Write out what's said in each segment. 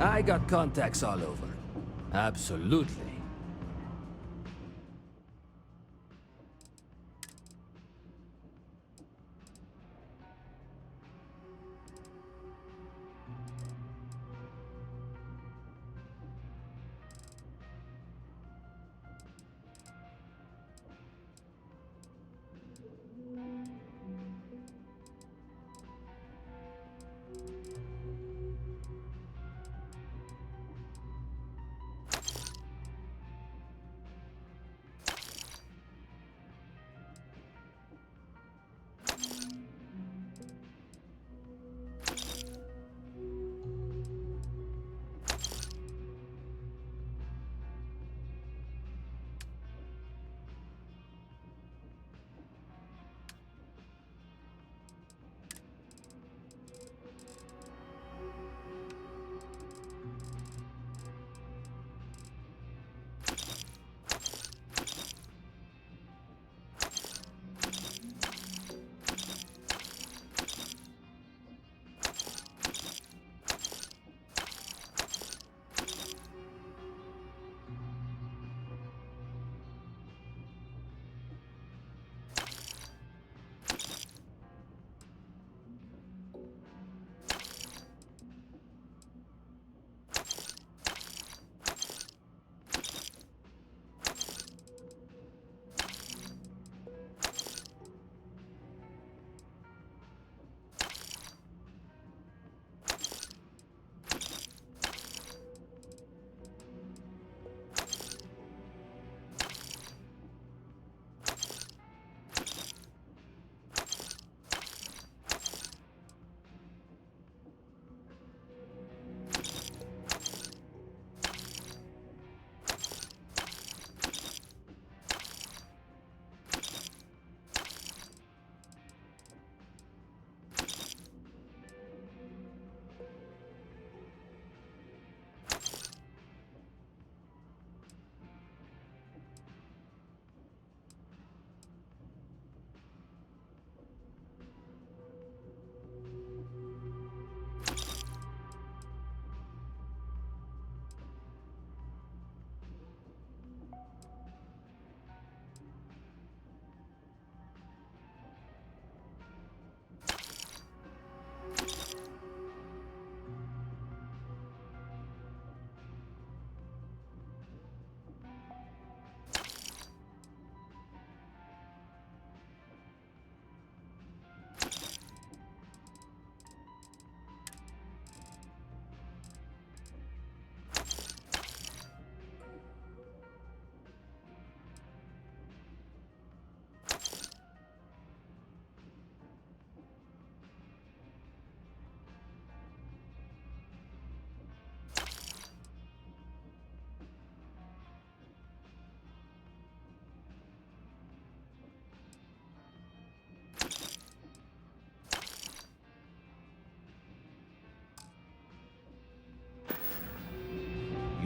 I got contacts all over. Absolutely.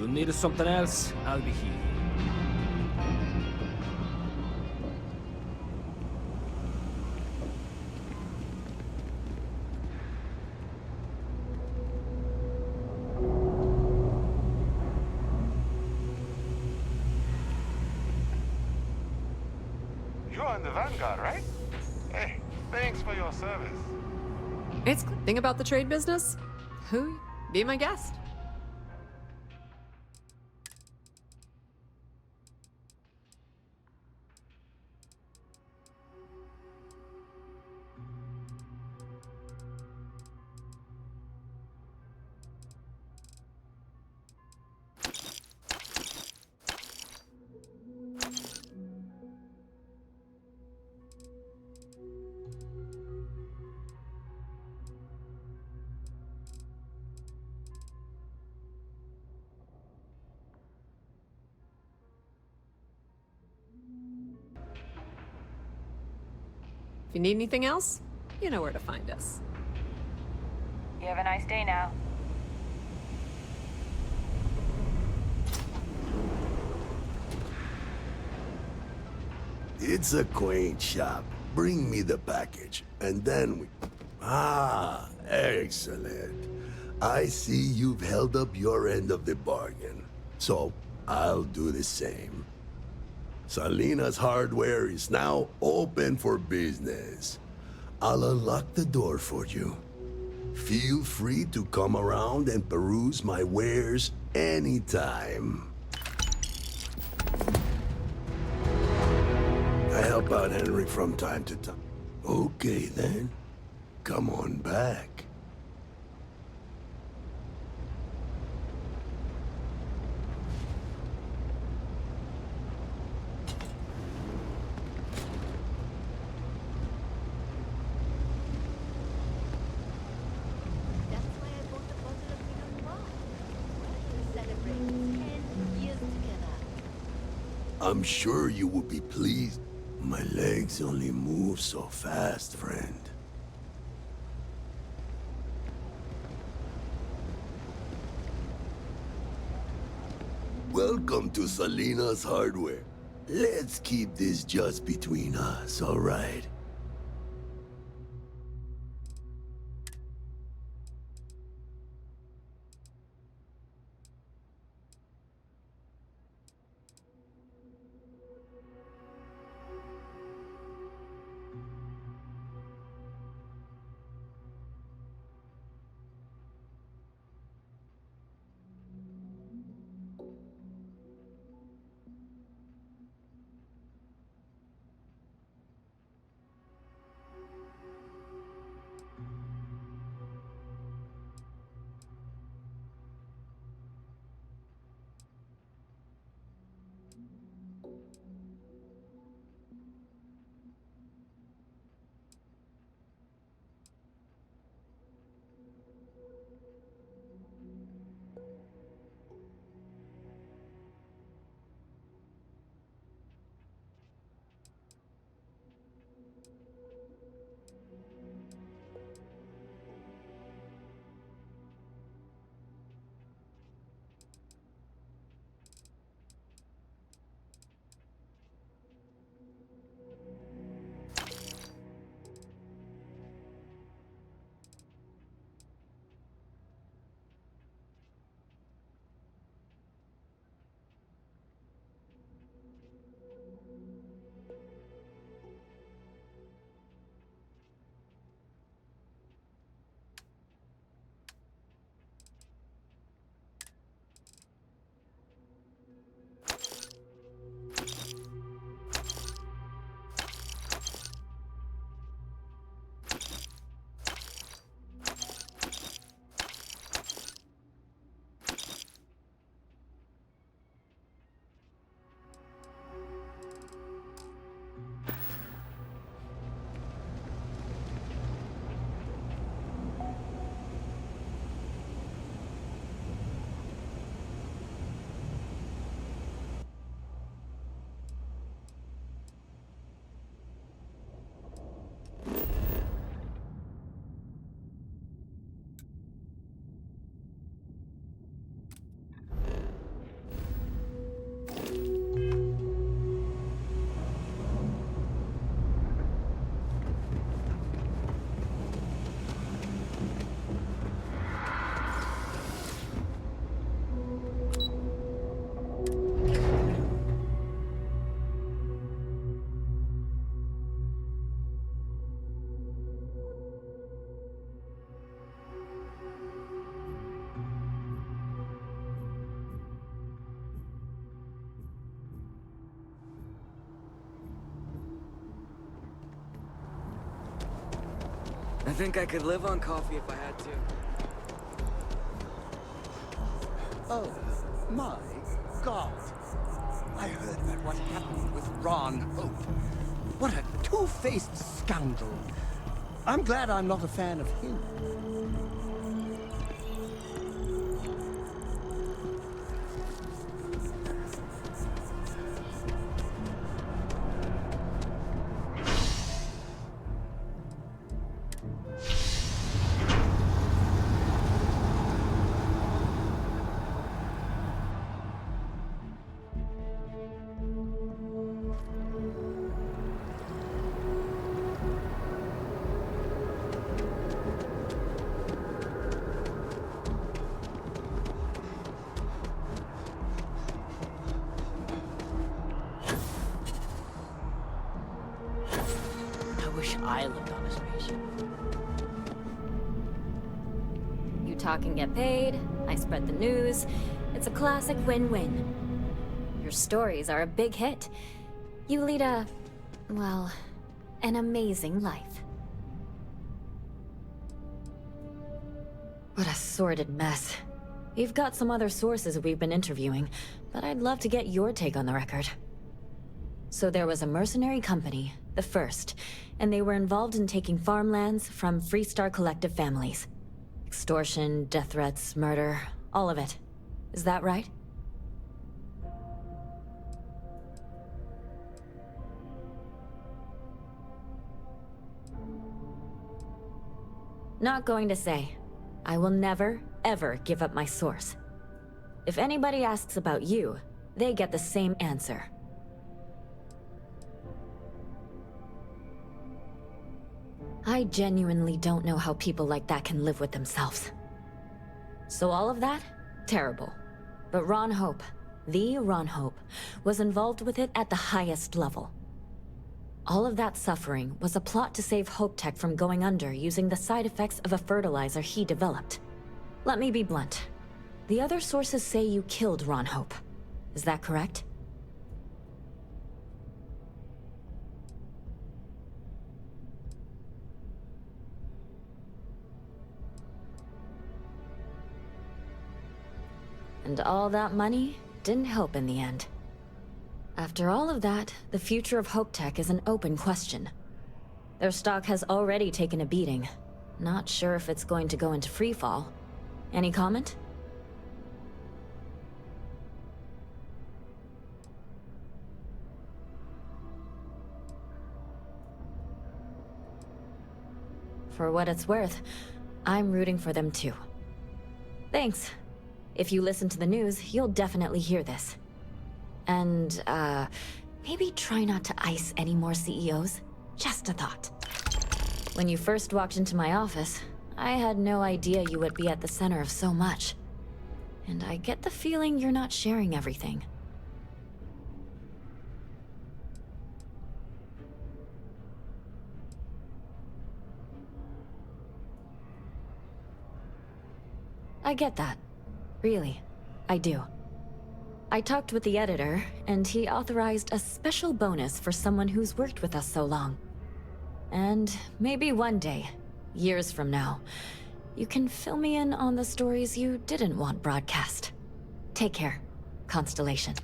You need something else? I'll be here. You're in the Vanguard, right? Hey, thanks for your service. It's good thing about the trade business. Who? Be my guest. If you need anything else, you know where to find us. You have a nice day now. It's a quaint shop. Bring me the package, and then we... Ah, excellent. I see you've held up your end of the bargain, so I'll do the same. Salina's Hardware is now open for business. I'll unlock the door for you. Feel free to come around and peruse my wares anytime. I help out Henry from time to time. Okay then, come on back. That's why I bought a bottle of Pinot Noir. To celebrate 10 years together. I'm sure you will be pleased. My legs only move so fast, friend. Welcome to Salina's Hardware. Let's keep this just between us, all right? I think I could live on coffee if I had to. Oh, my God. I heard about what happened with Ron Hope. What a two-faced scoundrel. I'm glad I'm not a fan of him. I lived on a spaceship. You talk and get paid, I spread the news. It's a classic win-win. Your stories are a big hit. You lead well, an amazing life. What a sordid mess. You've got some other sources we've been interviewing, but I'd love to get your take on the record. So there was a mercenary company, the First, and they were involved in taking farmlands from Freestar Collective families. Extortion, death threats, murder, all of it. Is that right? Not going to say. I will never, ever give up my source. If anybody asks about you, they get the same answer. I genuinely don't know how people like that can live with themselves. So all of that? Terrible. But Ron Hope, the Ron Hope, was involved with it at the highest level. All of that suffering was a plot to save Hope Tech from going under using the side effects of a fertilizer he developed. Let me be blunt. The other sources say you killed Ron Hope. Is that correct? And all that money didn't help in the end. After all of that, the future of Hope Tech is an open question. Their stock has already taken a beating. Not sure if it's going to go into freefall. Any comment? For what it's worth, I'm rooting for them too. Thanks. If you listen to the news, you'll definitely hear this. And, maybe try not to ice any more CEOs. Just a thought. When you first walked into my office, I had no idea you would be at the center of so much. And I get the feeling you're not sharing everything. I get that. Really, I do. I talked with the editor, and he authorized a special bonus for someone who's worked with us so long. And maybe one day, years from now, you can fill me in on the stories you didn't want broadcast. Take care, Constellation.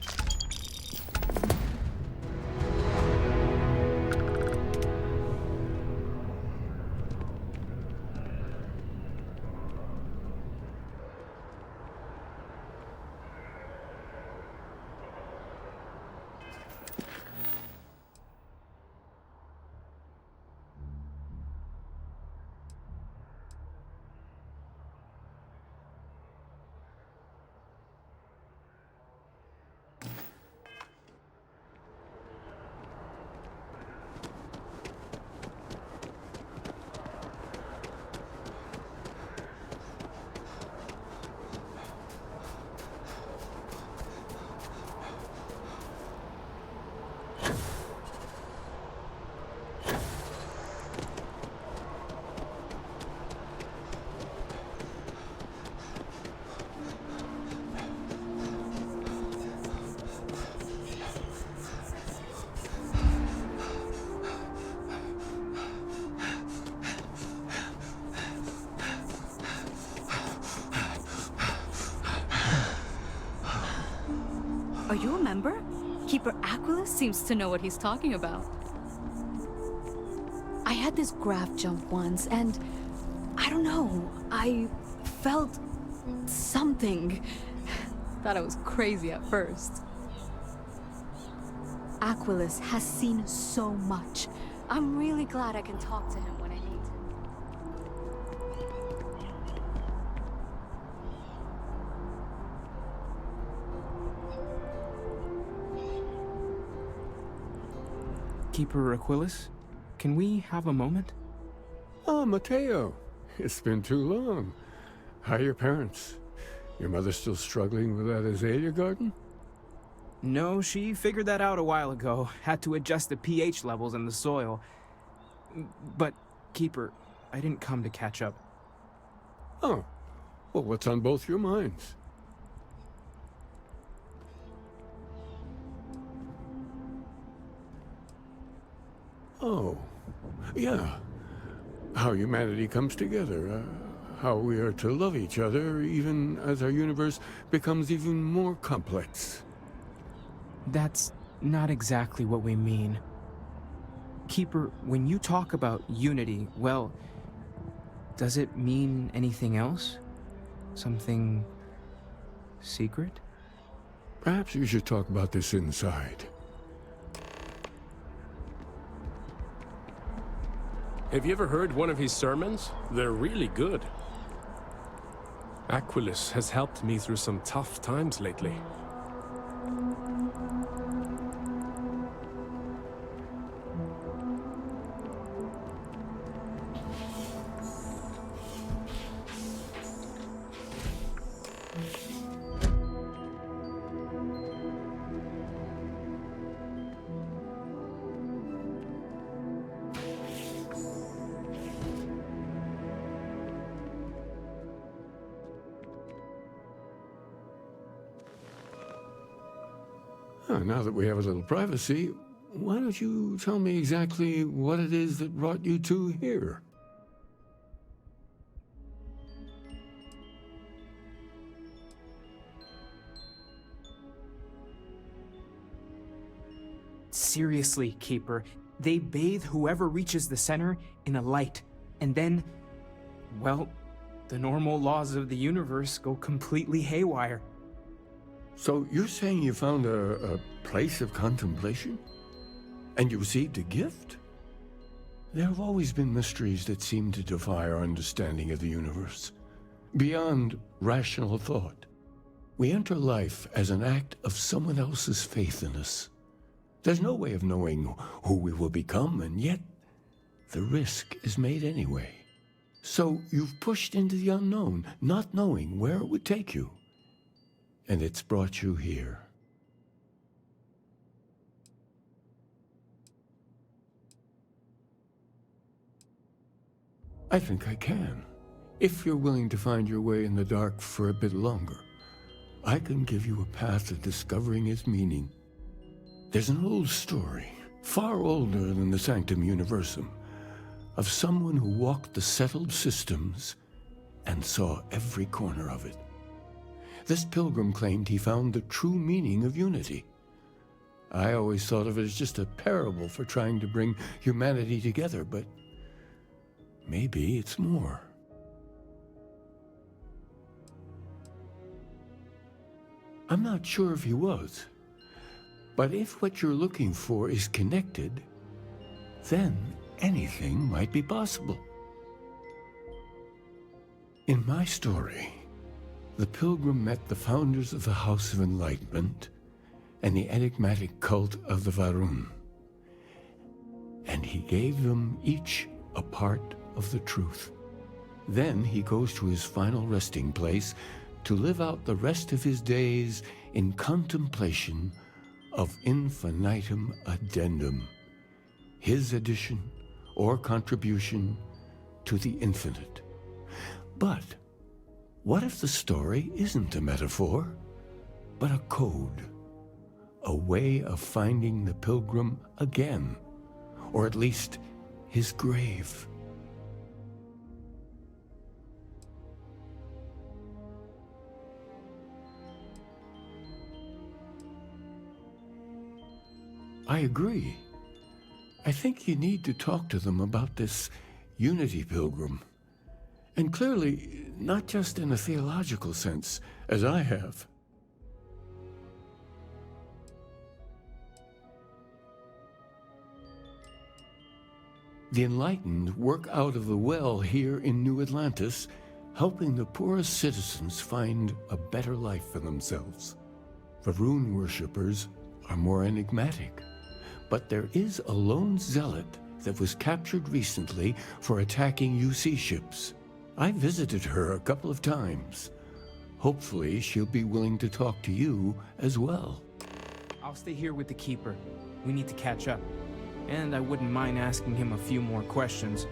Are you a member? Keeper Aquilus seems to know what he's talking about. I had this graph jump once, and I don't know, I felt something. Thought I was crazy at first. Aquilus has seen so much. I'm really glad I can talk to him when I need to. Keeper Aquilus, can we have a moment? Oh, Mateo. It's been too long. How are your parents? Your mother still struggling with that azalea garden? No, she figured that out a while ago. Had to adjust the pH levels in the soil. But, Keeper, I didn't come to catch up. Oh, well, what's on both your minds? Oh, yeah. How humanity comes together. How we are to love each other, even as our universe becomes even more complex. That's not exactly what we mean. Keeper, when you talk about unity, well, does it mean anything else? Something secret? Perhaps you should talk about this inside. Have you ever heard one of his sermons? They're really good. Aquilus has helped me through some tough times lately. Now that we have a little privacy, why don't you tell me exactly what it is that brought you two here? Seriously, Keeper, they bathe whoever reaches the center in a light, and then, well, the normal laws of the universe go completely haywire. So you're saying you found a place of contemplation? And you received a gift? There have always been mysteries that seem to defy our understanding of the universe. Beyond rational thought, we enter life as an act of someone else's faith in us. There's no way of knowing who we will become, and yet the risk is made anyway. So you've pushed into the unknown, not knowing where it would take you. And it's brought you here. I think I can. If you're willing to find your way in the dark for a bit longer, I can give you a path to discovering its meaning. There's an old story, far older than the Sanctum Universum, of someone who walked the settled systems and saw every corner of it. This pilgrim claimed he found the true meaning of unity. I always thought of it as just a parable for trying to bring humanity together, but maybe it's more. I'm not sure if he was, but if what you're looking for is connected, then anything might be possible. In my story, the pilgrim met the founders of the House of Enlightenment and the enigmatic cult of the Varun, and he gave them each a part of the truth. Then he goes to his final resting place to live out the rest of his days in contemplation of infinitum addendum, his addition or contribution to the infinite. But what if the story isn't a metaphor, but a code? A way of finding the pilgrim again, or at least his grave. I agree. I think you need to talk to them about this unity pilgrim. And clearly, not just in a theological sense, as I have. The enlightened work out of the well here in New Atlantis, helping the poorest citizens find a better life for themselves. Varun worshippers are more enigmatic, but there is a lone zealot that was captured recently for attacking UC ships. I visited her a couple of times. Hopefully, she'll be willing to talk to you as well. I'll stay here with the Keeper. We need to catch up. and I wouldn't mind asking him a few more questions.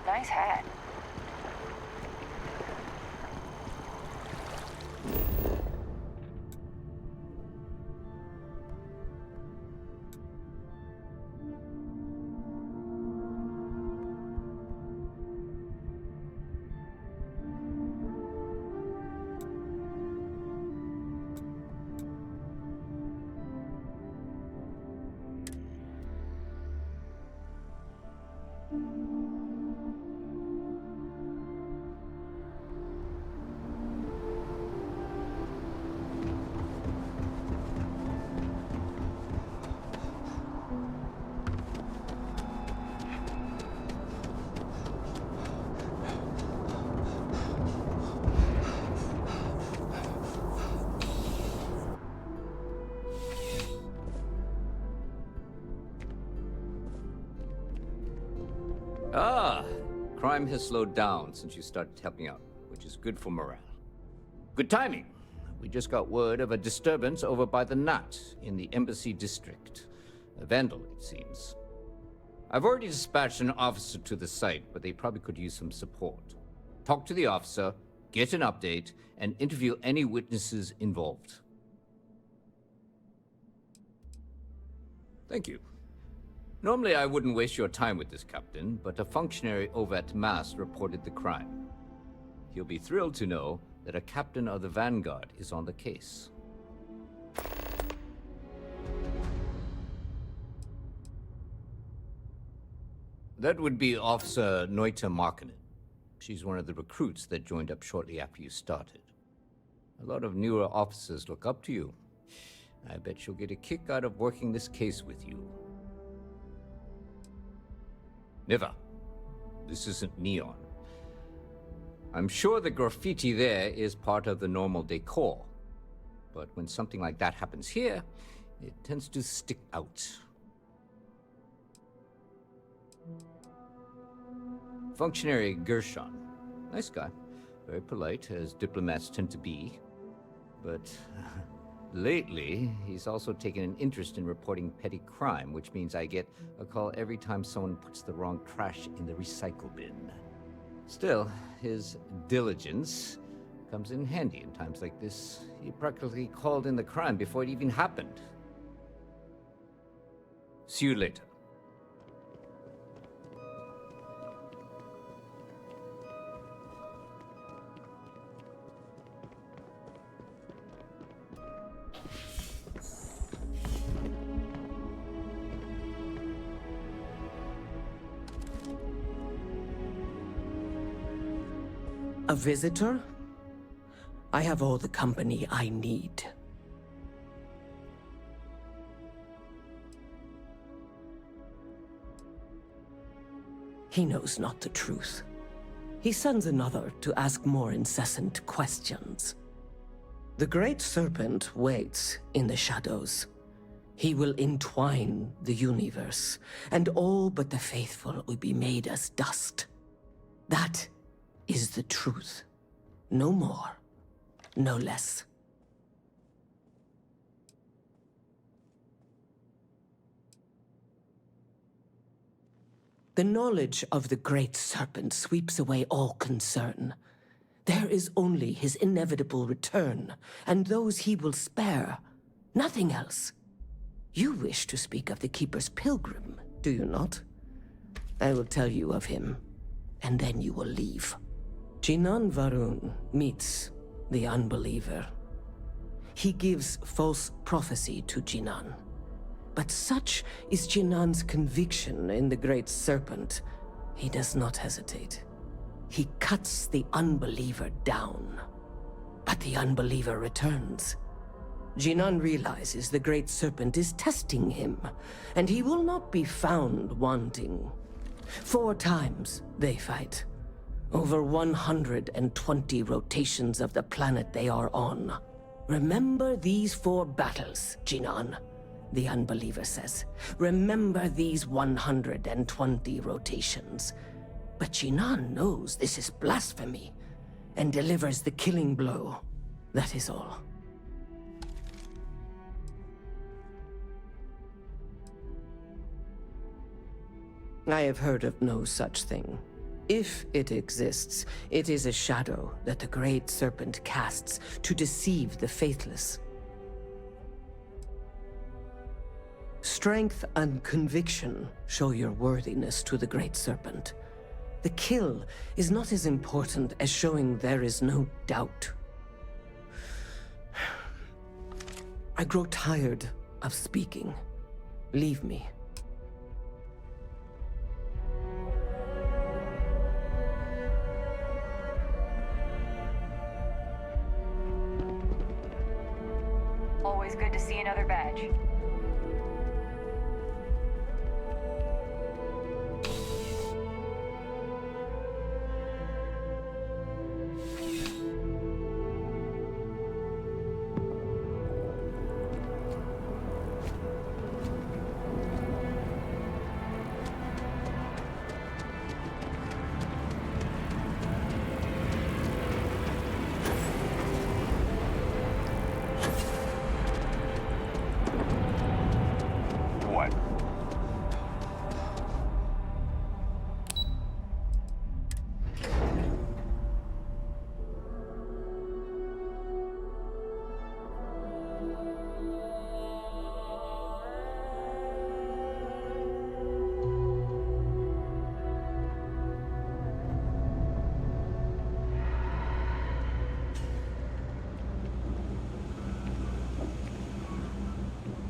Nice hat. Ah, crime has slowed down since you started helping out, which is good for morale. Good timing. We just got word of a disturbance over by the Knot in the Embassy District. A vandal, it seems. I've already dispatched an officer to the site, but they probably could use some support. Talk to the officer, get an update, and interview any witnesses involved. Thank you. Normally, I wouldn't waste your time with this, Captain, but a functionary over at MAST reported the crime. He'll be thrilled to know that a captain of the Vanguard is on the case. That would be Officer Noita Markkinen. She's one of the recruits that joined up shortly after you started. A lot of newer officers look up to you. I bet she'll get a kick out of working this case with you. Never. This isn't Neon. I'm sure the graffiti there is part of the normal decor. But when something like that happens here, it tends to stick out. Functionary Gershon. Nice guy. Very polite, as diplomats tend to be. But lately, he's also taken an interest in reporting petty crime, which means I get a call every time someone puts the wrong trash in the recycle bin. Still, his diligence comes in handy in times like this. He practically called in the crime before it even happened. See you later. A visitor? I have all the company I need. He knows not the truth. He sends another to ask more incessant questions. The Great Serpent waits in the shadows. He will entwine the universe, and all but the faithful will be made as dust. That is the truth. No more, no less. The knowledge of the Great Serpent sweeps away all concern. There is only his inevitable return, and those he will spare. Nothing else. You wish to speak of the Keeper's Pilgrim, do you not? I will tell you of him, and then you will leave. Jinan Varun meets the unbeliever. He gives false prophecy to Jinan. But such is Jinan's conviction in the Great Serpent, he does not hesitate. He cuts the unbeliever down. But the unbeliever returns. Jinan realizes the Great Serpent is testing him, and he will not be found wanting. 4 times they fight. Over 120 rotations of the planet they are on. Remember these 4 battles, Jinan, the unbeliever says. Remember these 120 rotations. But Jinan knows this is blasphemy, and delivers the killing blow. That is all. I have heard of no such thing. If it exists, it is a shadow that the Great Serpent casts to deceive the faithless. Strength and conviction show your worthiness to the Great Serpent. The kill is not as important as showing there is no doubt. I grow tired of speaking. Leave me. Always good to see another badge.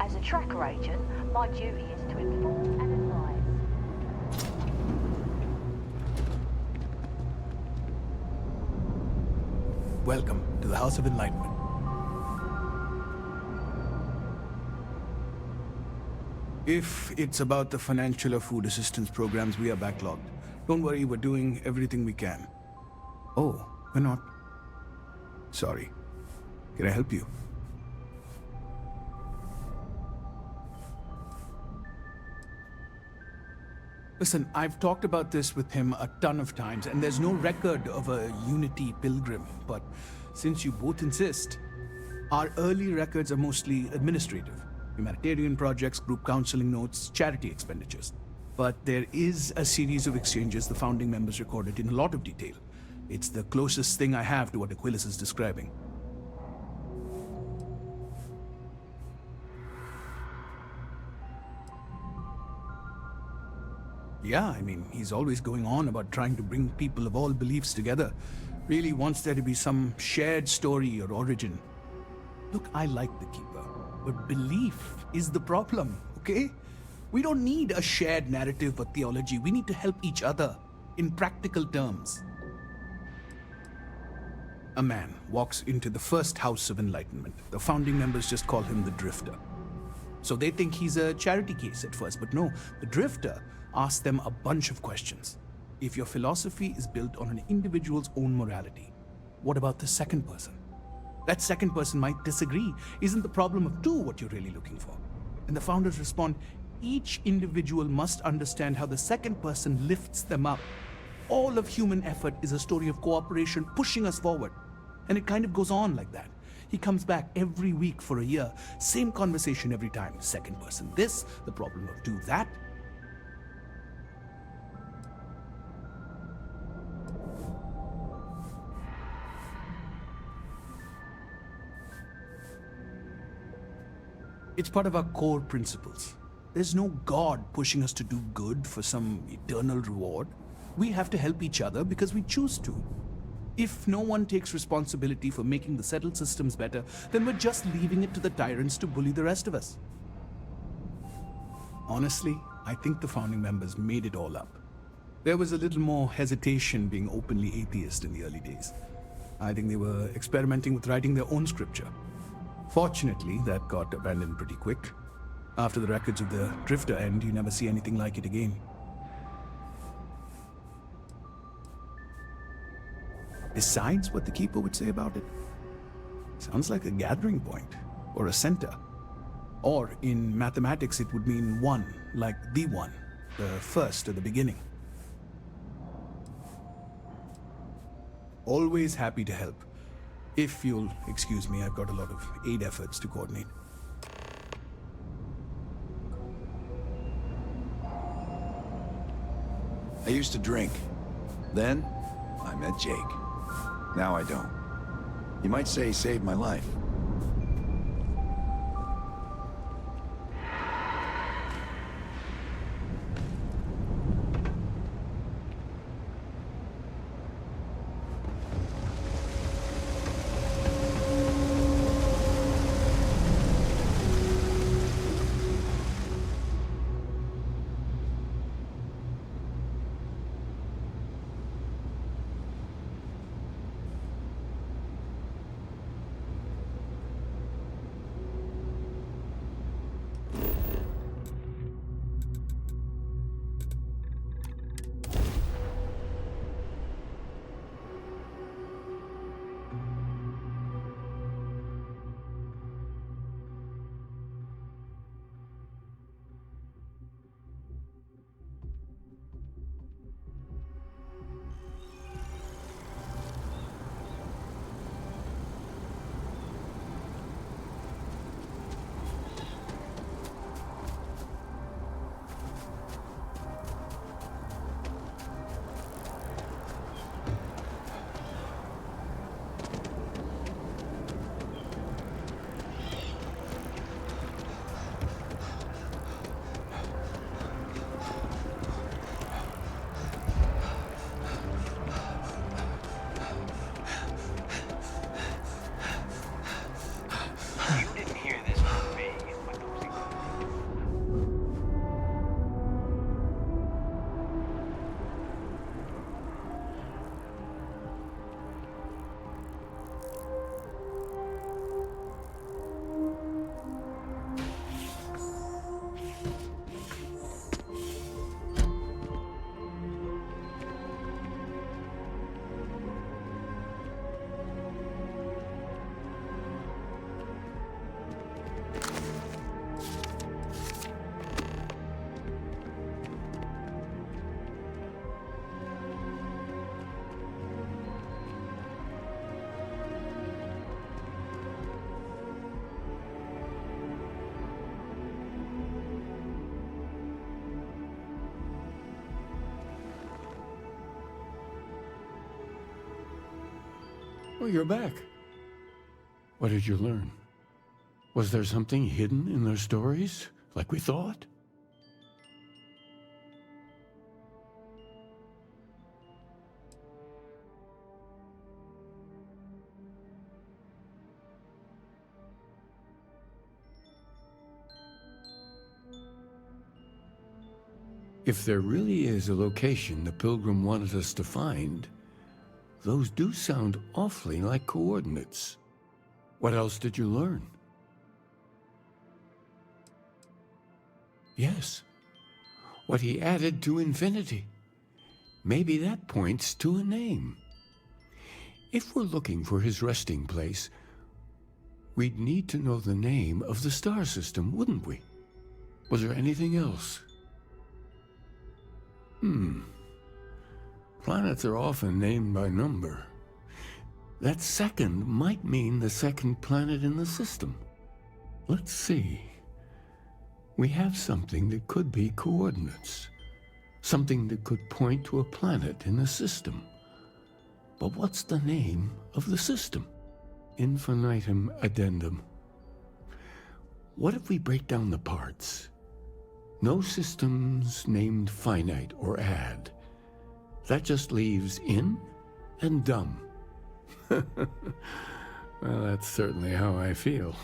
As a tracker agent, my duty is to inform and advise. Welcome to the House of Enlightenment. If it's about the financial or food assistance programs, we are backlogged. Don't worry, we're doing everything we can. Oh, we're not. Sorry. Can I help you? Listen, I've talked about this with him a ton of times, and there's no record of a Unity pilgrim, but since you both insist, our early records are mostly administrative. Humanitarian projects, group counseling notes, charity expenditures. But there is a series of exchanges the founding members recorded in a lot of detail. It's the closest thing I have to what Aquilas is describing. Yeah, I mean, he's always going on about trying to bring people of all beliefs together. Really wants there to be some shared story or origin. Look, I like the Keeper, but belief is the problem, okay? We don't need a shared narrative or theology. We need to help each other in practical terms. A man walks into the first House of Enlightenment. The founding members just call him the Drifter. So they think he's a charity case at first, but no, the Drifter asks them a bunch of questions. If your philosophy is built on an individual's own morality, what about the second person? That second person might disagree. Isn't the problem of 2 what you're really looking for? And the founders respond, each individual must understand how the second person lifts them up. All of human effort is a story of cooperation pushing us forward. And it kind of goes on like that. He comes back every week for a year. Same conversation every time. Second person this, the problem of 2 that. It's part of our core principles. There's no God pushing us to do good for some eternal reward. We have to help each other because we choose to. If no one takes responsibility for making the settled systems better, then we're just leaving it to the tyrants to bully the rest of us. Honestly, I think the founding members made it all up. There was a little more hesitation being openly atheist in the early days. I think they were experimenting with writing their own scripture. Fortunately, that got abandoned pretty quick. After the records of the Drifter end, you never see anything like it again. Besides what the Keeper would say about it, sounds like a gathering point, or a center. Or, in mathematics, it would mean one, like the one, the first or the beginning. Always happy to help. If you'll excuse me, I've got a lot of aid efforts to coordinate. I used to drink. Then, I met Jake. Now I don't. You might say he saved my life. Well, you're back. What did you learn? Was there something hidden in their stories, like we thought? If there really is a location the Pilgrim wanted us to find, those do sound awfully like coordinates. What else did you learn? Yes, what he added to infinity. Maybe that points to a name. If we're looking for his resting place, we'd need to know the name of the star system, wouldn't we? Was there anything else? Planets are often named by number. That second might mean the second planet in the system. Let's see. We have something that could be coordinates. Something that could point to a planet in the system. But what's the name of the system? Infinitum addendum. What if we break down the parts? No systems named finite or add. That just leaves in and dumb. Well, that's certainly how I feel.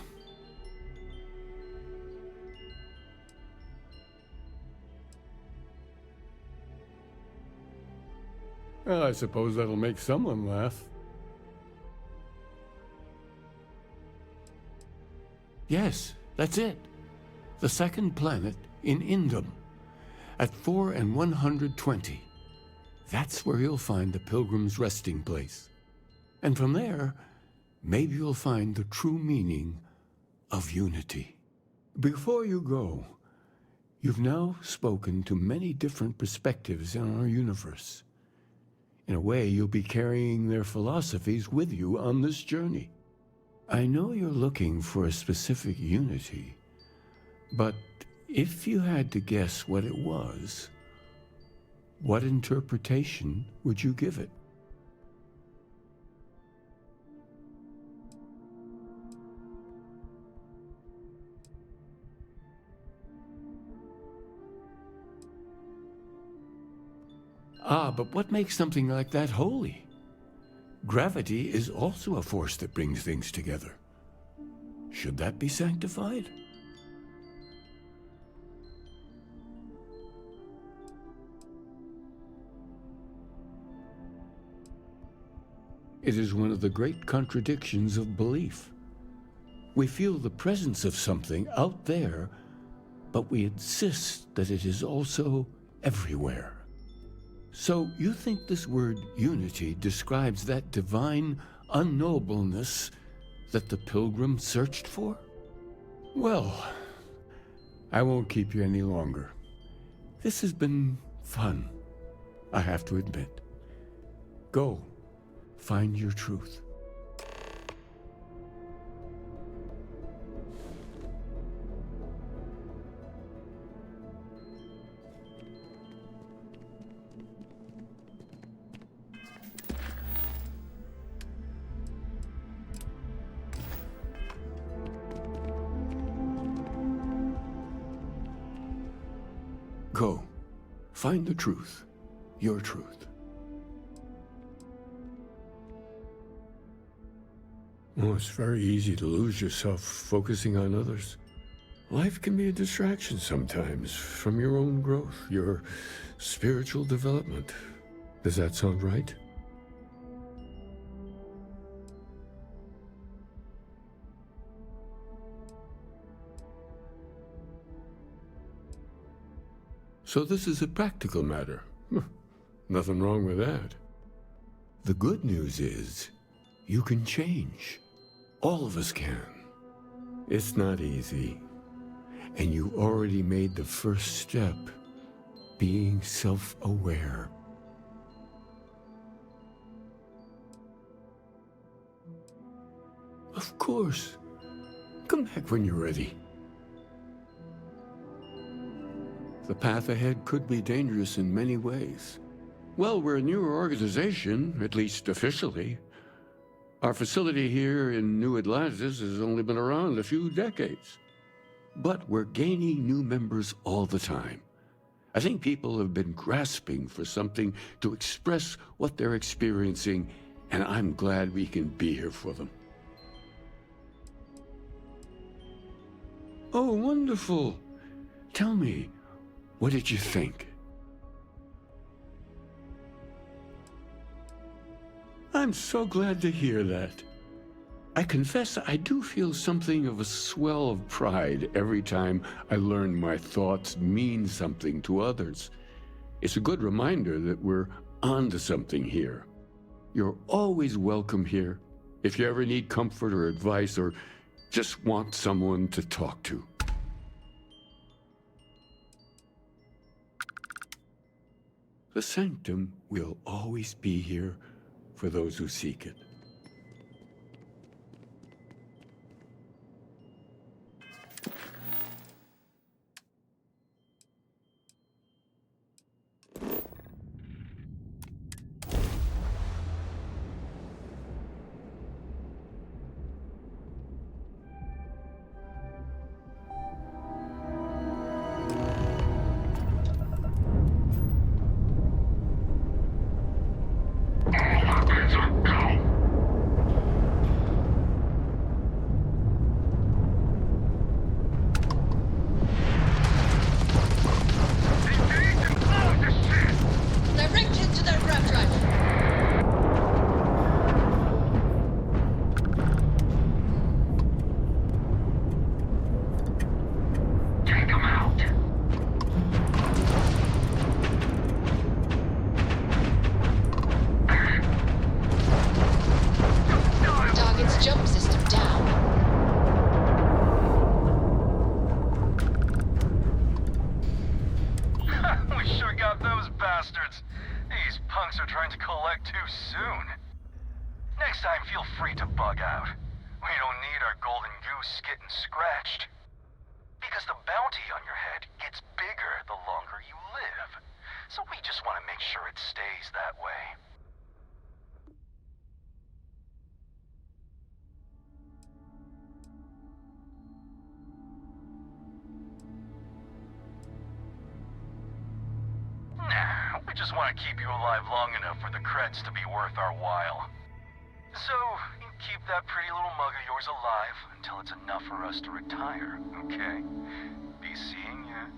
Well, I suppose that'll make someone laugh. Yes, that's it. The second planet in Indum, at 4 and 120. That's where you'll find the Pilgrim's resting place. And from there, maybe you'll find the true meaning of unity. Before you go, you've now spoken to many different perspectives in our universe. In a way, you'll be carrying their philosophies with you on this journey. I know you're looking for a specific unity, but if you had to guess what it was, what interpretation would you give it? Ah, but what makes something like that holy? Gravity is also a force that brings things together. Should that be sanctified? It is one of the great contradictions of belief. We feel the presence of something out there, but we insist that it is also everywhere. So you think this word unity describes that divine unknowableness that the Pilgrim searched for? Well, I won't keep you any longer. This has been fun, I have to admit. Go, find your truth. Go. Find the truth. Your truth. Oh, it's very easy to lose yourself focusing on others. Life can be a distraction sometimes from your own growth, your spiritual development. Does that sound right? So this is a practical matter. Nothing wrong with that. The good news is, you can change. All of us can. It's not easy. And you already made the first step, being self-aware. Of course. Come back when you're ready. The path ahead could be dangerous in many ways. Well, we're a newer organization, at least officially. Our facility here in New Atlantis has only been around a few decades. But we're gaining new members all the time. I think people have been grasping for something to express what they're experiencing, and I'm glad we can be here for them. Oh, wonderful. Tell me, what did you think? I'm so glad to hear that. I confess I do feel something of a swell of pride every time I learn my thoughts mean something to others. It's a good reminder that we're onto something here. You're always welcome here if you ever need comfort or advice or just want someone to talk to. The Sanctum will always be here for those who seek it. soon. Next time, feel free to bug out. We don't need our golden goose getting scratched. Because the bounty on your head gets bigger the longer you live. So we just want to make sure it stays that way. Nah, we just want to keep you alive long enough for the creds to be worth our while. So, you keep that pretty little mug of yours alive until it's enough for us to retire, okay? Be seeing ya.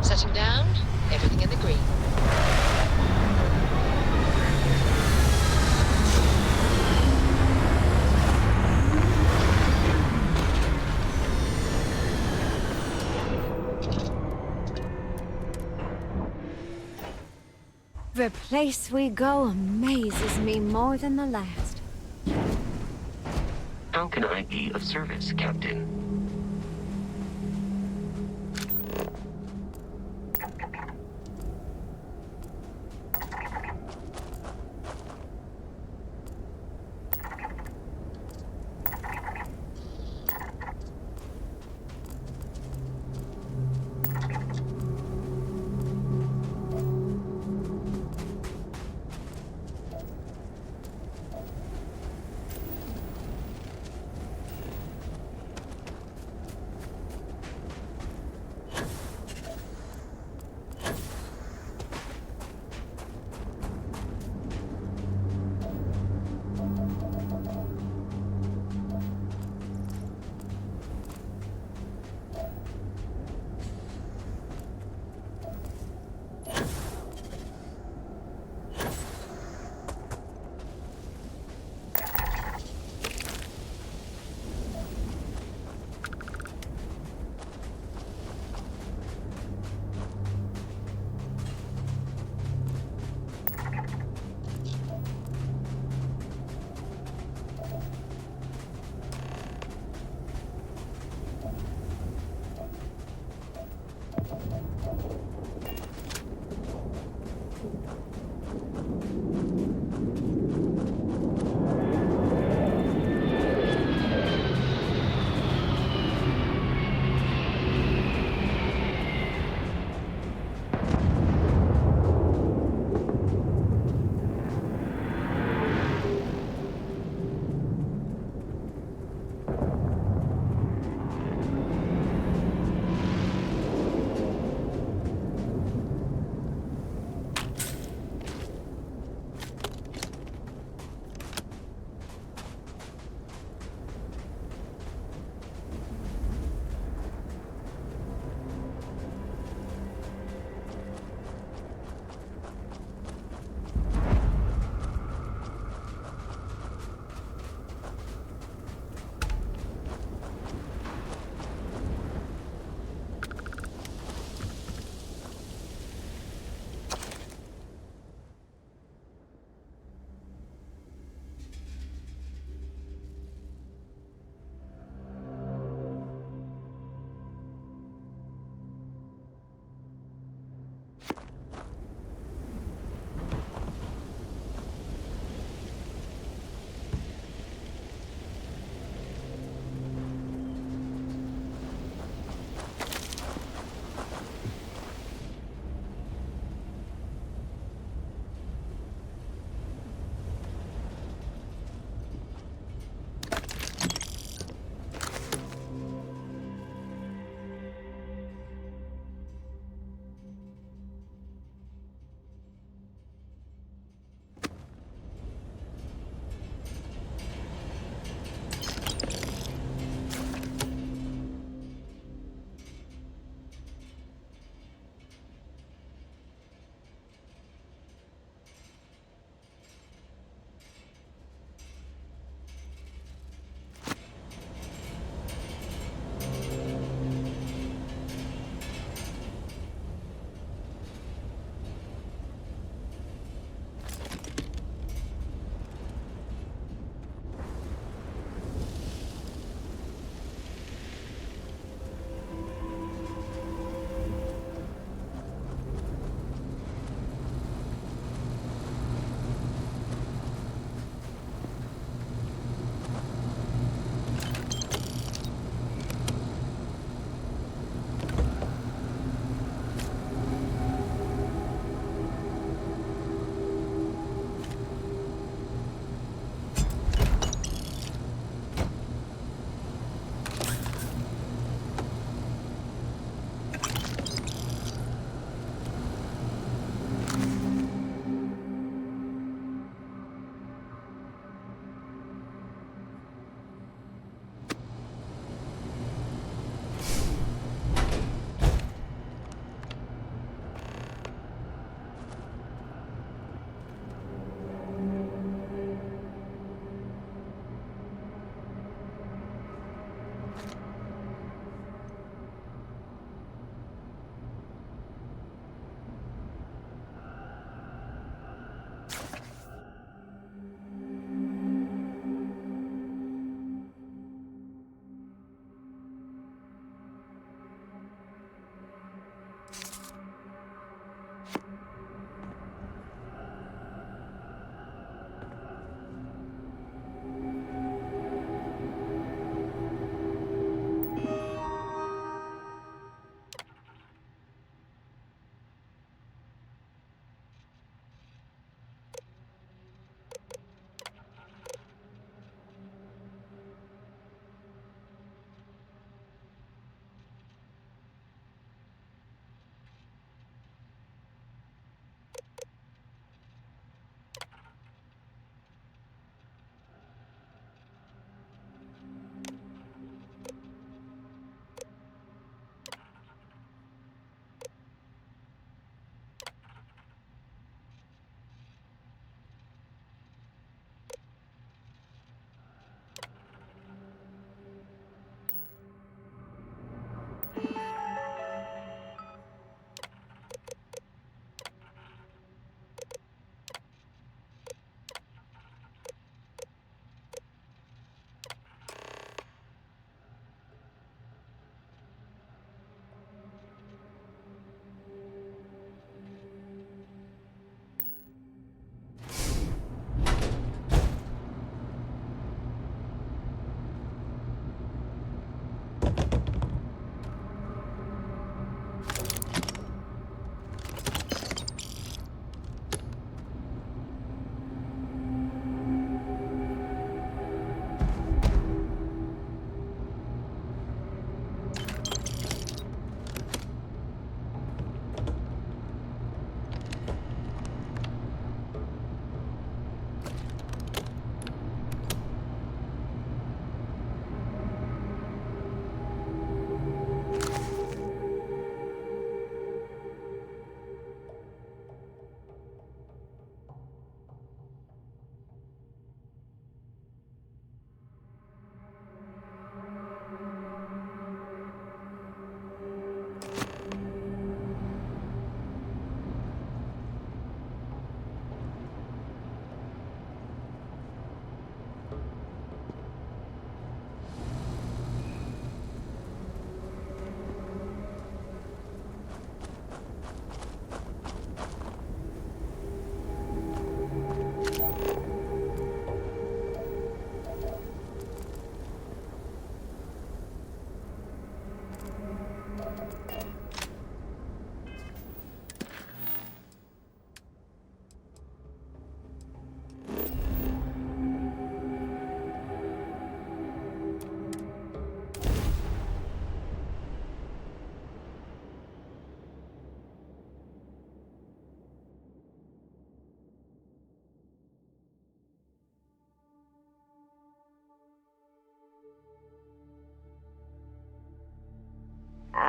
Setting down, everything in the green. The place we go amazes me more than the last. How can I be of service, Captain?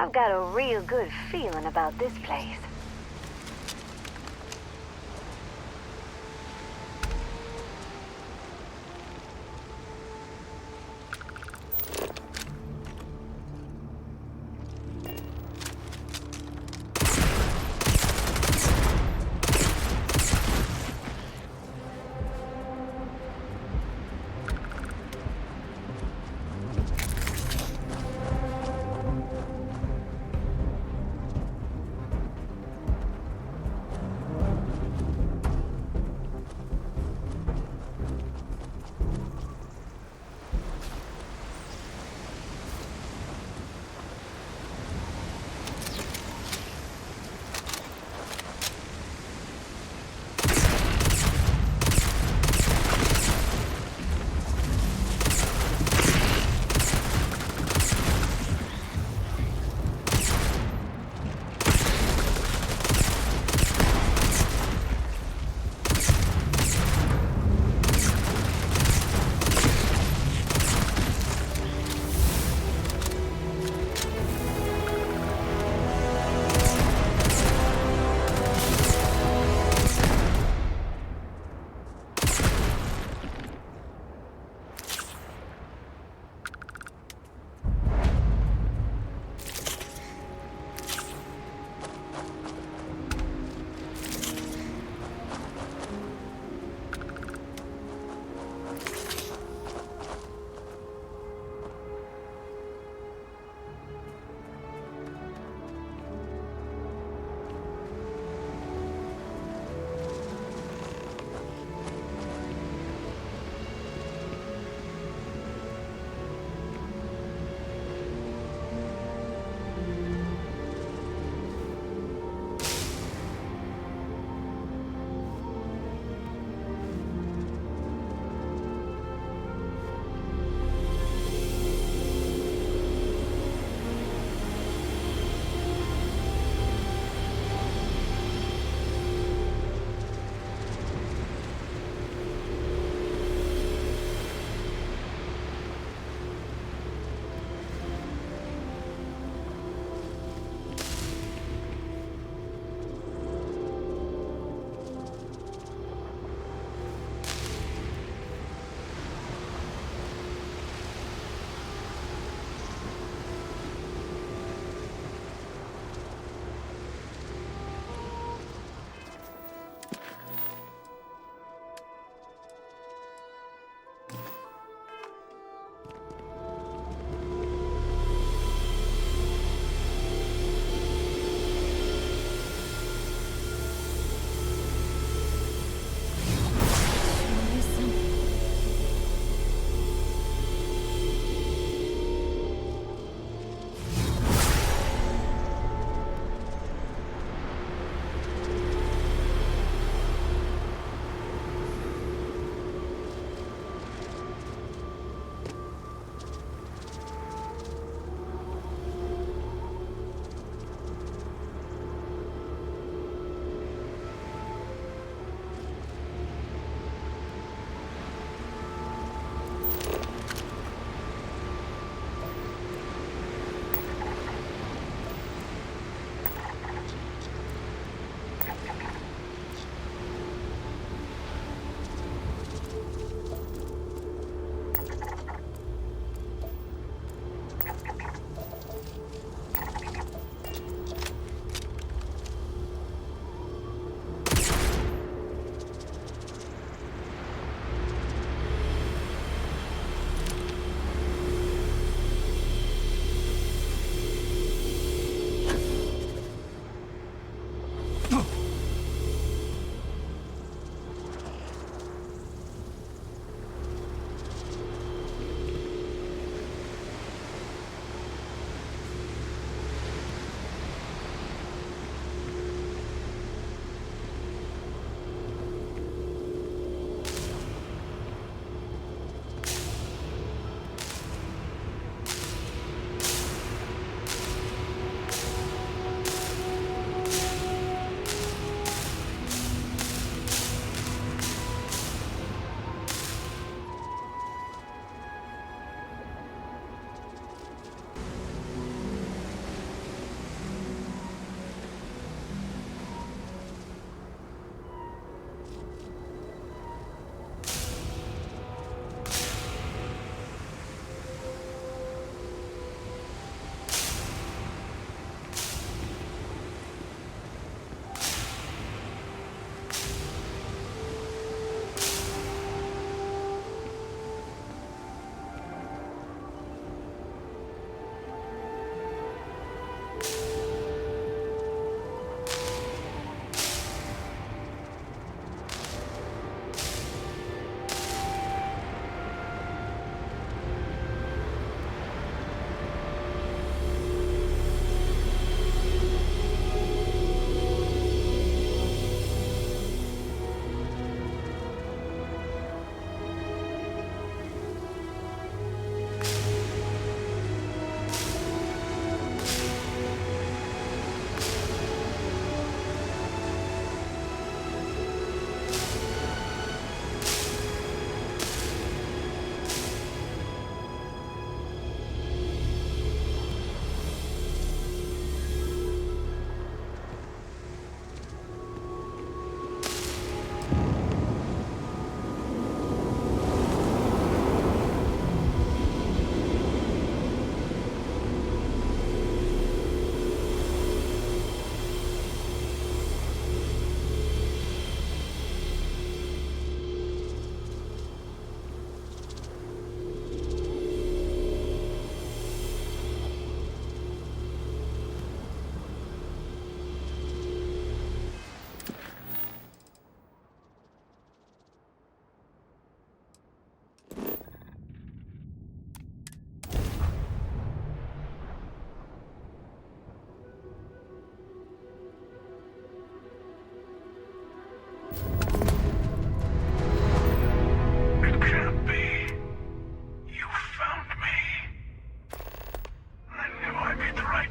I've got a real good feeling about this place.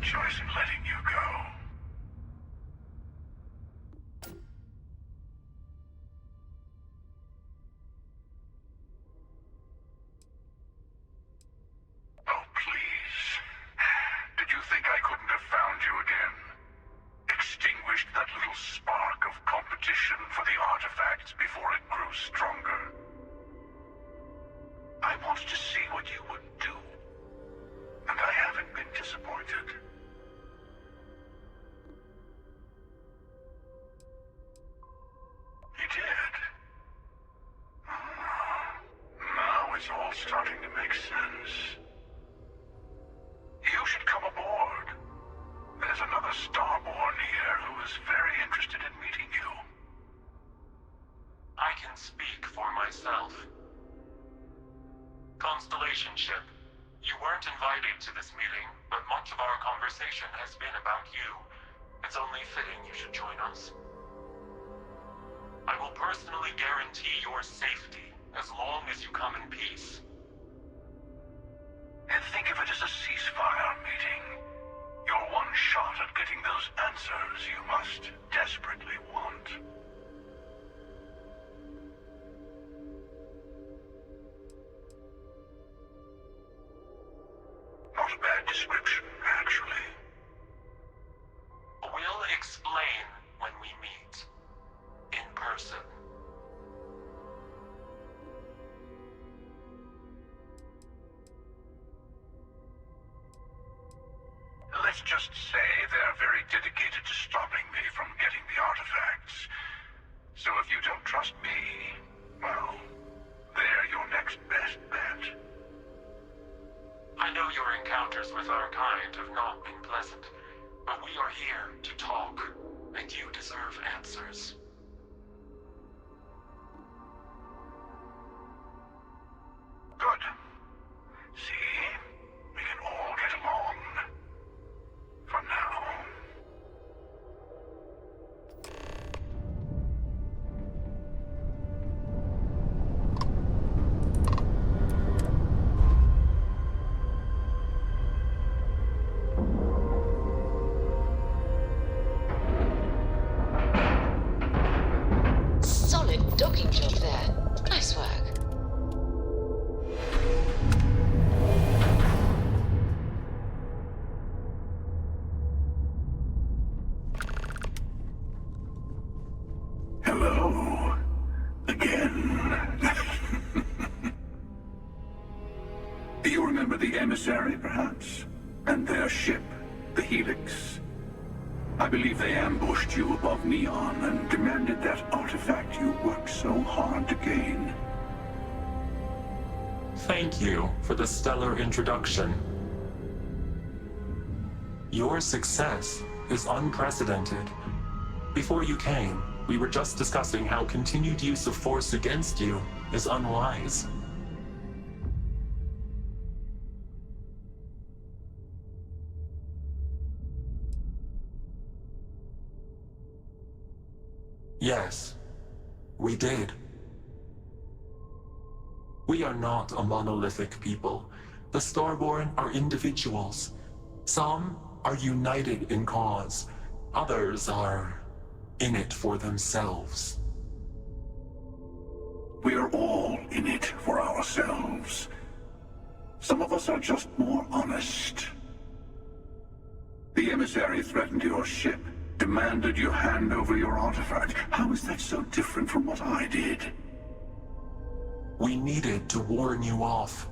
choice in letting you go. Oh, please. Did you think I couldn't have found you again? Extinguished that little spark of competition for the artifacts before it grew stronger. I wanted to see what you would do, and I haven't been disappointed. You did? Now it's all starting to make sense. You should come aboard. There's another Starborn here who is very interested in meeting you. I can speak for myself. Constellation ship, you weren't invited to this meeting, but much of our conversation has been about you. It's only fitting you should join us. I will personally guarantee your safety as long as you come in peace. And think of it as a ceasefire meeting. Your one shot at getting those answers you must desperately want. Not a bad description, actually. We'll explain when we meet. In person. Let's just say they're very dedicated to stopping me from getting the artifacts. So if you don't trust me, well, they're your next best bet. I know your encounters with our kind have not been pleasant, but we are here to talk, and you deserve answers. Good. See? We can all get along. For now. Solid docking job there. Nice work. Hello. Again. Do you remember the emissary, perhaps? And their ship, the Helix? I believe they ambushed you above Neon and demanded that artifact you worked so hard to gain. Thank you for the stellar introduction. Your success is unprecedented. Before you came, we were just discussing how continued use of force against you is unwise. Yes, we did. We are not a monolithic people. The Starborn are individuals. Some are united in cause. Others are in it for themselves. We are all in it for ourselves. Some of us are just more honest. The emissary threatened your ship, demanded you hand over your artifact. How is that so different from what I did? We needed to warn you off.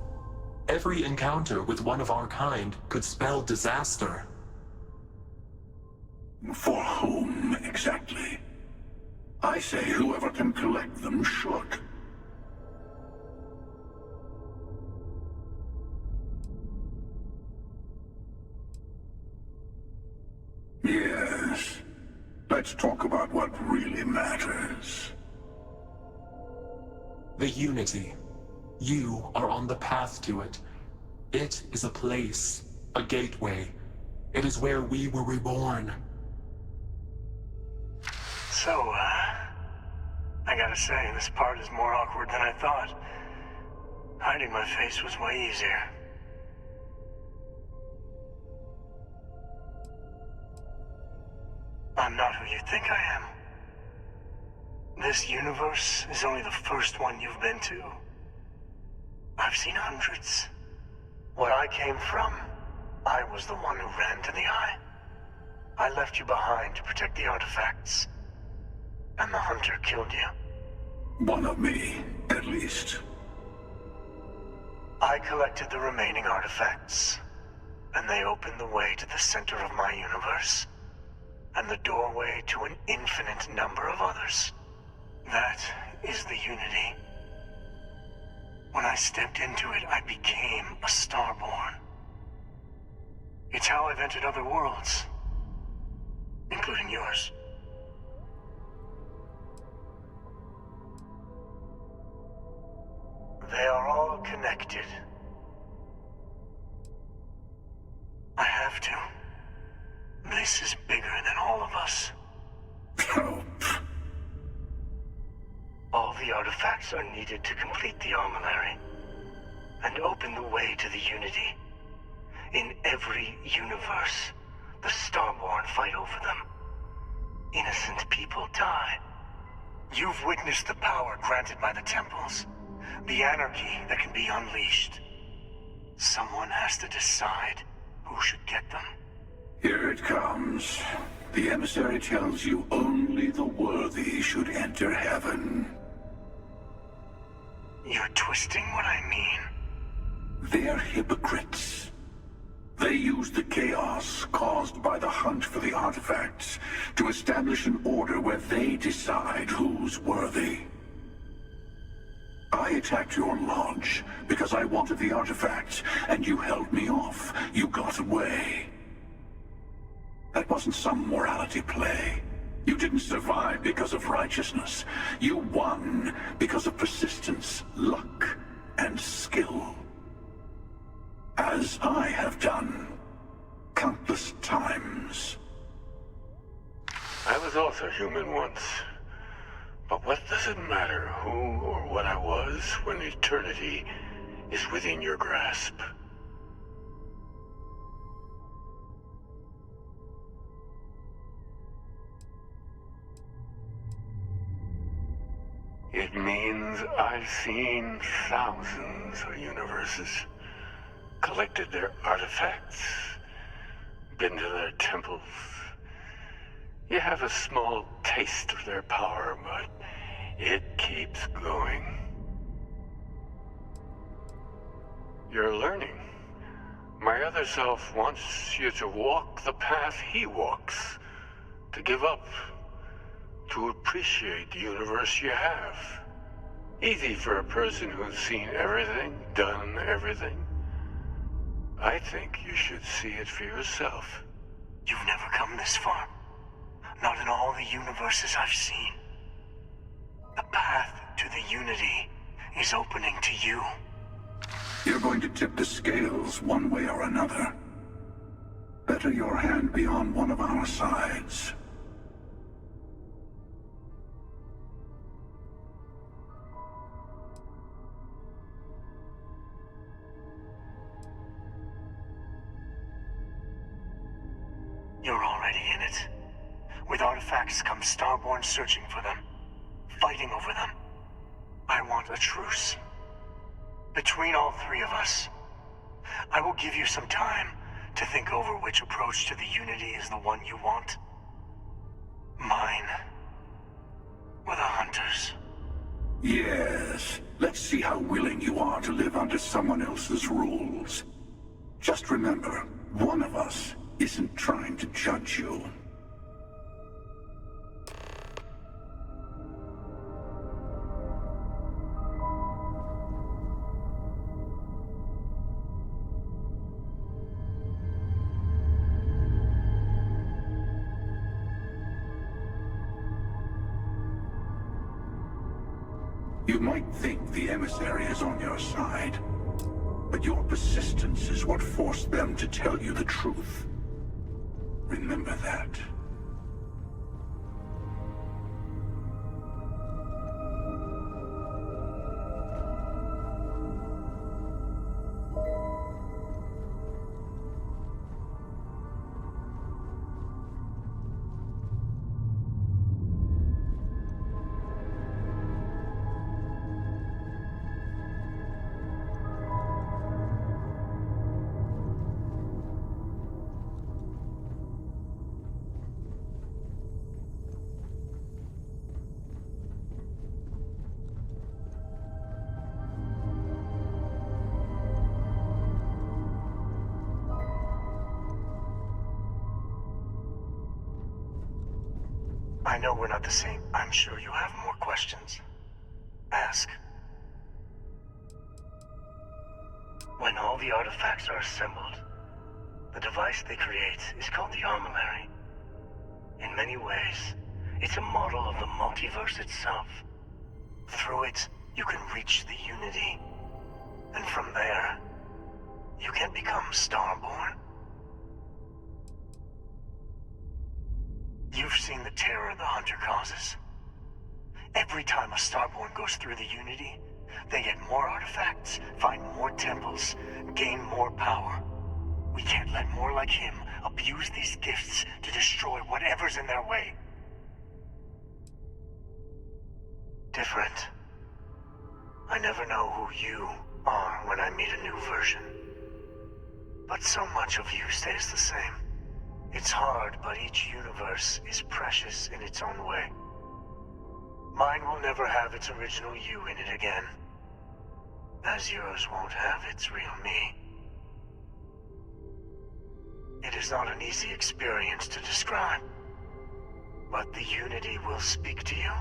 Every encounter with one of our kind could spell disaster. For whom, exactly? I say whoever can collect them should. Yes. Let's talk about what really matters. The Unity. You are on the path to it. It is a place, a gateway. It is where we were reborn. So, I gotta say, this part is more awkward than I thought. Hiding my face was way easier. not who you think I am. This universe is only the first one you've been to. I've seen hundreds. Where I came from, I was the one who ran to the Eye. I left you behind to protect the artifacts. And the Hunter killed you. One of me, at least. I collected the remaining artifacts, and they opened the way to the center of my universe, and the doorway to an infinite number of others. That is the Unity. When I stepped into it, I became a Starborn. It's how I've entered other worlds, including yours. They are all connected. I have to. This is bigger than all of us. All the artifacts are needed to complete the armillary and open the way to the Unity. In every universe, the Starborn fight over them. Innocent people die. You've witnessed the power granted by the temples, the anarchy that can be unleashed. Someone has to decide who should get them. Here it comes. The emissary tells you only the worthy should enter heaven. You're twisting what I mean. They're hypocrites. They use the chaos caused by the hunt for the artifacts to establish an order where they decide who's worthy. I attacked your lodge because I wanted the artifacts, and you held me off. You got away. That wasn't some morality play. You didn't survive because of righteousness. You won because of persistence, luck, and skill. As I have done countless times. I was also human once. But what does it matter who or what I was when eternity is within your grasp? It means I've seen thousands of universes, collected their artifacts, been to their temples. You have a small taste of their power, but it keeps going. You're learning. My other self wants you to walk the path he walks, to give up, to appreciate the universe you have. Easy for a person who's seen everything, done everything. I think you should see it for yourself. You've never come this far. Not in all the universes I've seen. The path to the Unity is opening to you. You're going to tip the scales one way or another. Better your hand be on one of our sides. You're already in it. With artifacts comes Starborn searching for them, fighting over them. I want a truce. Between all three of us. I will give you some time to think over which approach to the Unity is the one you want. Mine. Or the Hunters. Yes. Let's see how willing you are to live under someone else's rules. Just remember, one of us isn't trying to judge you. You might think the emissary is on your side, but your persistence is what forced them to tell you the truth. Remember that. I know we're not the same. I'm sure you have more questions. Ask. When all the artifacts are assembled, the device they create is called the Armillary. In many ways, it's a model of the multiverse itself. Through it, you can reach the Unity. And from there, you can become Starborn. You've seen the terror the Hunter causes. Every time a Starborn goes through the Unity, they get more artifacts, find more temples, gain more power. We can't let more like him abuse these gifts to destroy whatever's in their way. Different. I never know who you are when I meet a new version. But so much of you stays the same. It's hard, but each universe is precious in its own way. Mine will never have its original you in it again, as yours won't have its real me. It is not an easy experience to describe, but the Unity will speak to you,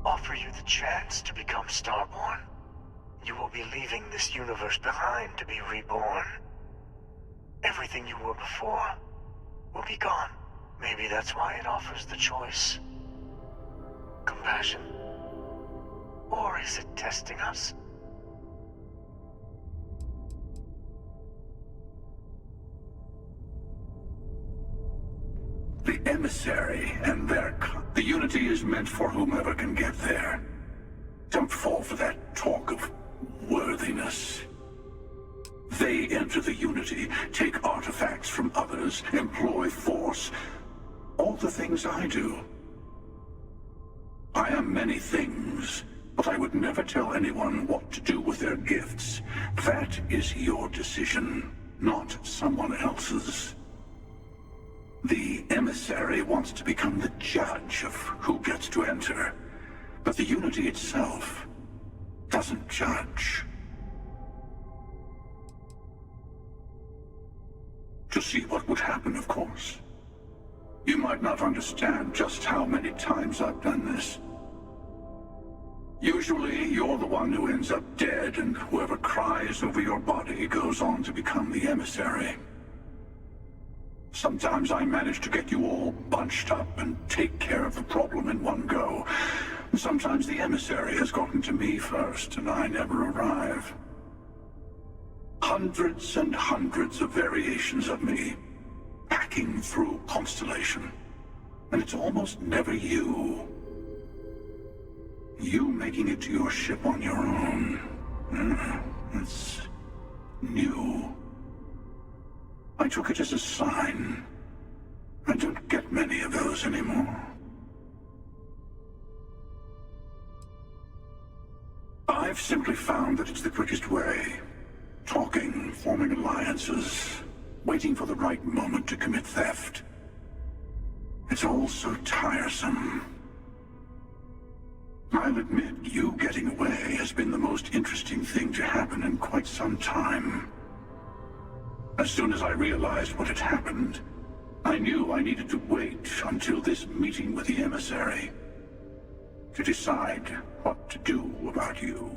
offer you the chance to become Starborn. You will be leaving this universe behind to be reborn. Everything you were before will be gone. Maybe that's why it offers the choice. Compassion? Or is it testing us? The emissary and the Unity is meant for whomever can get there. Don't fall for that talk of worthiness. They enter the Unity, take artifacts from others, employ force. All the things I do. I am many things, but I would never tell anyone what to do with their gifts. That is your decision, not someone else's. The emissary wants to become the judge of who gets to enter, but the Unity itself doesn't judge. To see what would happen, of course. You might not understand just how many times I've done this. Usually, you're the one who ends up dead, and whoever cries over your body goes on to become the emissary. Sometimes I manage to get you all bunched up and take care of the problem in one go. Sometimes the emissary has gotten to me first, and I never arrive. Hundreds and hundreds of variations of me, packing through Constellation. And it's almost never you. You making it to your ship on your own. It's new. I took it as a sign. I don't get many of those anymore. I've simply found that it's the quickest way. Talking, forming alliances, waiting for the right moment to commit theft. It's all so tiresome. I'll admit, you getting away has been the most interesting thing to happen in quite some time. As soon as I realized what had happened, I knew I needed to wait until this meeting with the emissary to decide what to do about you.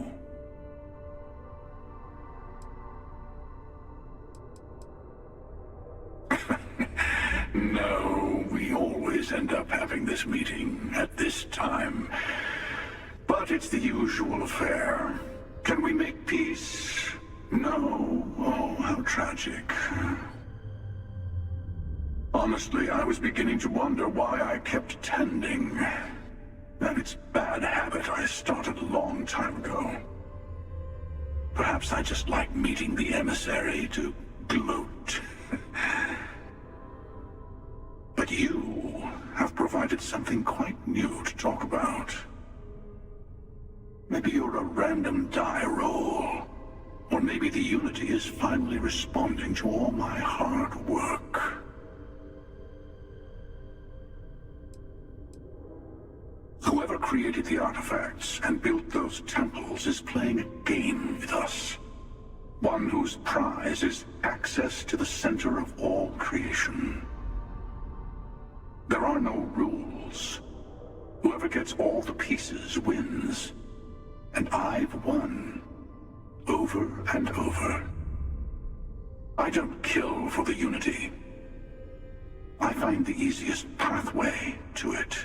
No, we always end up having this meeting at this time. But it's the usual affair. Can we make peace? No. Oh, how tragic. Honestly, I was beginning to wonder why I kept attending. And it's a bad habit I started a long time ago. Perhaps I just like meeting the emissary to gloat. But you have provided something quite new to talk about. Maybe you're a random die roll. Or maybe the Unity is finally responding to all my hard work. Whoever created the artifacts and built those temples is playing a game with us. One whose prize is access to the center of all creation. There are no rules. puzzles. Whoever gets all the pieces wins. And I've won. Over and over. I don't kill for the Unity. I find the easiest pathway to it.